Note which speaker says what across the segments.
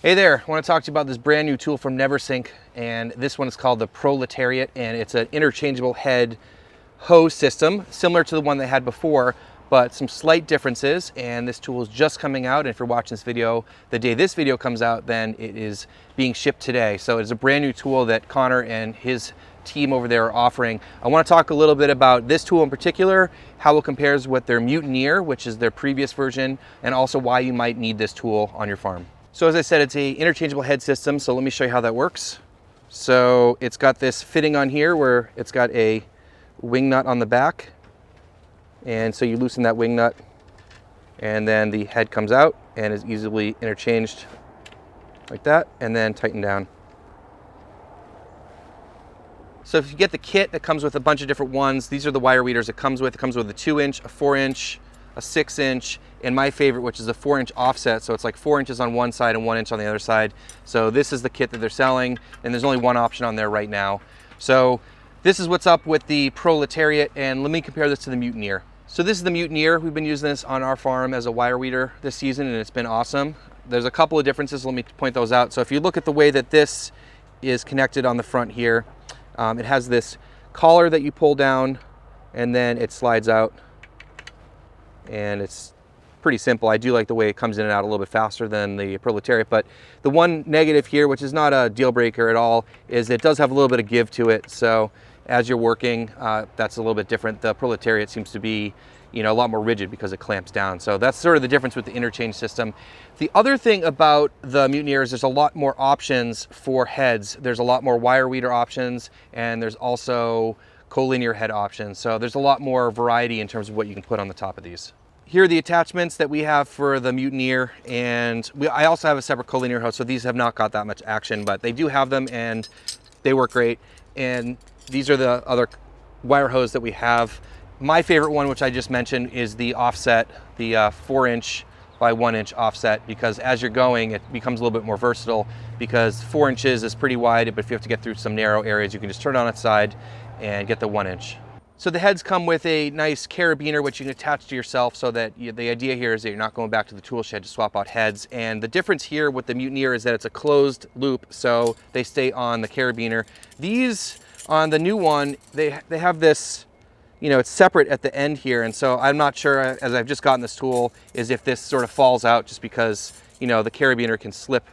Speaker 1: Hey there, I want to talk to you about this brand new tool from Neversink, and this one is called the Proletariat, and it's an interchangeable head hose system, similar to the one they had before, but some slight differences. And this tool is just coming out, and if you're watching this video the day this video comes out, then it is being shipped today. So it's a brand new tool that Connor and his team over there are offering. I want to talk a little bit about this tool in particular, how it compares with their Mutineer, which is their previous version, and also why you might need this tool on your farm. So as I said, it's a interchangeable head system, so let me show you how that works. So it's got this fitting on here where it's got a wing nut on the back, and so you loosen that wing nut and then the head comes out and is easily interchanged like that, and then tighten down. So if you get the kit that comes with a bunch of different ones, these are the wire weeders it comes with. It comes with a 2-inch, a 4-inch, a 6-inch, and my favorite, which is a 4-inch offset. So it's like 4 inches on one side and 1 inch on the other side. So this is the kit that they're selling, and there's only one option on there right now. So this is what's up with the Proletariat, and let me compare this to the Mutineer. So this is the Mutineer. We've been using this on our farm as a wire weeder this season, and it's been awesome. There's a couple of differences. Let me point those out. So if you look at the way that this is connected on the front here, it has this collar that you pull down, and then it slides out, and it's pretty simple. I do like the way it comes in and out a little bit faster than the Proletariat, but the one negative here, which is not a deal breaker at all, is it does have a little bit of give to it. So as you're working, that's a little bit different. The Proletariat seems to be, a lot more rigid because it clamps down. So that's sort of the difference with the interchange system. The other thing about the Mutineer is there's a lot more options for heads. There's a lot more wire weeder options, and there's also collinear head options. So there's a lot more variety in terms of what you can put on the top of these. Here are the attachments that we have for the Mutineer, and I also have a separate collinear hose, so these have not got that much action, but they do have them and they work great. And these are the other wire hose that we have. My favorite one, which I just mentioned, is the offset, the 4-inch by 1-inch offset, because as you're going, it becomes a little bit more versatile, because 4 inches is pretty wide, but if you have to get through some narrow areas, you can just turn it on its side and get the 1-inch. So the heads come with a nice carabiner, which you can attach to yourself, so that the idea here is that you're not going back to the tool shed to swap out heads. And the difference here with the Mutineer is that it's a closed loop, so they stay on the carabiner. These, on the new one, they have this, it's separate at the end here. And so I'm not sure, as I've just gotten this tool, is if this sort of falls out just because, the carabiner can slip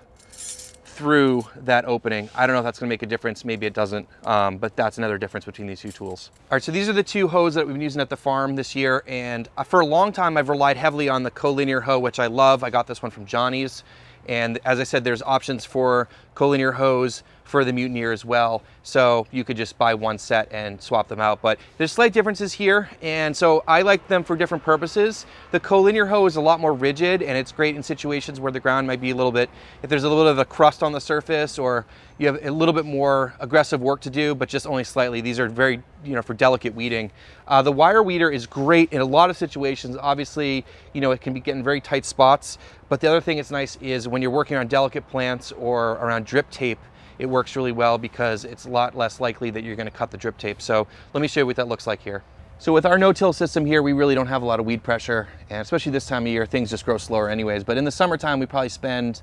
Speaker 1: through that opening. I don't know if that's gonna make a difference, maybe it doesn't, but that's another difference between these two tools. All right, so these are the two hoses that we've been using at the farm this year, and for a long time I've relied heavily on the collinear hose, which I love. I got this one from Johnny's, and as I said, there's options for collinear hose for the Mutineer as well, so you could just buy one set and swap them out. But there's slight differences here, and so I like them for different purposes. The collinear hose is a lot more rigid, and it's great in situations where the ground might be a little bit, if there's a little bit of a crust on the surface, or you have a little bit more aggressive work to do, but just only slightly. These are very, for delicate weeding. The wire weeder is great in a lot of situations. Obviously, it can be getting very tight spots, but the other thing that's nice is when you're working on delicate plants or around drip tape, it works really well because it's a lot less likely that you're going to cut the drip tape. So let me show you what that looks like here. So with our no-till system here, we really don't have a lot of weed pressure, and especially this time of year, things just grow slower anyways. But in the summertime, we probably spend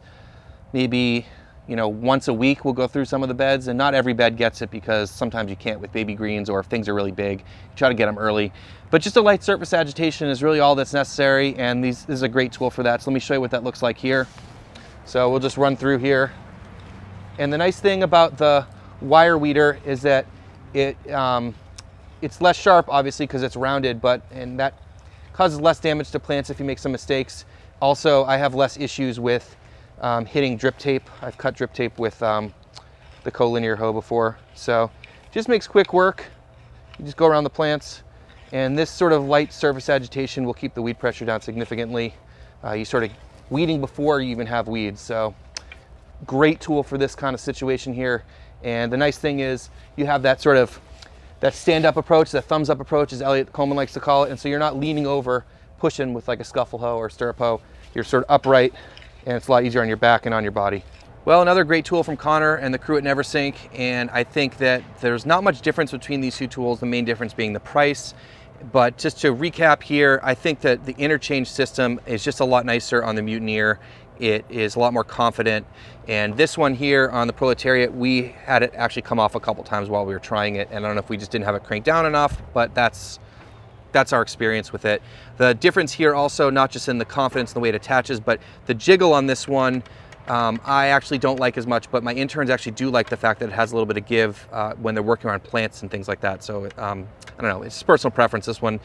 Speaker 1: maybe, once a week we'll go through some of the beds, and not every bed gets it because sometimes you can't with baby greens, or if things are really big, you try to get them early. But just a light surface agitation is really all that's necessary, and this is a great tool for that. So let me show you what that looks like here. So we'll just run through here. And the nice thing about the wire weeder is that it's less sharp, obviously, because it's rounded, and that causes less damage to plants if you make some mistakes. Also, I have less issues with hitting drip tape. I've cut drip tape with the collinear hoe before. So just makes quick work. You just go around the plants, and this sort of light surface agitation will keep the weed pressure down significantly. You sort of weeding before you even have weeds. So great tool for this kind of situation here. And the nice thing is you have that sort of that stand-up approach, that thumbs-up approach, as Elliot Coleman likes to call it. And so you're not leaning over, pushing with like a scuffle hoe or stirrup hoe. You're sort of upright, and it's a lot easier on your back and on your body. Well, another great tool from Connor and the crew at Neversink, and I think that there's not much difference between these two tools, the main difference being the price. But just to recap here, I think that the interchange system is just a lot nicer on the Mutineer, it is a lot more confident. And this one here on the Proletariat, we had it actually come off a couple times while we were trying it, and I don't know if we just didn't have it cranked down enough, but that's our experience with it. The difference here also, not just in the confidence and the way it attaches, but the jiggle on this one, I actually don't like as much, but my interns actually do like the fact that it has a little bit of give when they're working around plants and things like that. So I don't know, it's personal preference. This one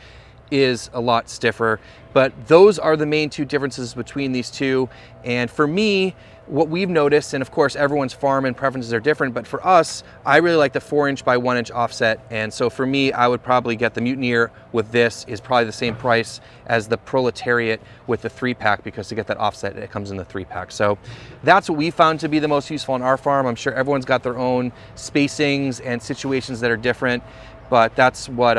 Speaker 1: is a lot stiffer, but those are the main two differences between these two. And for me, what we've noticed, and of course everyone's farm and preferences are different, but for us, I really like the 4-inch by 1-inch offset. And so for me, I would probably get the Mutineer with this is probably the same price as the Proletariat with the 3-pack, because to get that offset, it comes in the 3-pack. So that's what we found to be the most useful on our farm. I'm sure everyone's got their own spacings and situations that are different, but that's what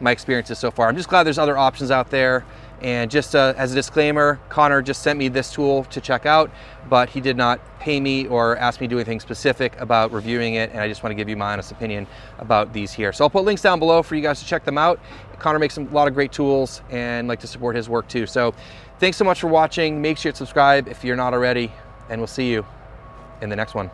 Speaker 1: my experience is so far. I'm just glad there's other options out there. And just as a disclaimer, Connor just sent me this tool to check out, but he did not pay me or ask me to do anything specific about reviewing it. And I just want to give you my honest opinion about these here. So I'll put links down below for you guys to check them out. Connor makes a lot of great tools, and like to support his work too. So thanks so much for watching. Make sure to subscribe if you're not already, and we'll see you in the next one.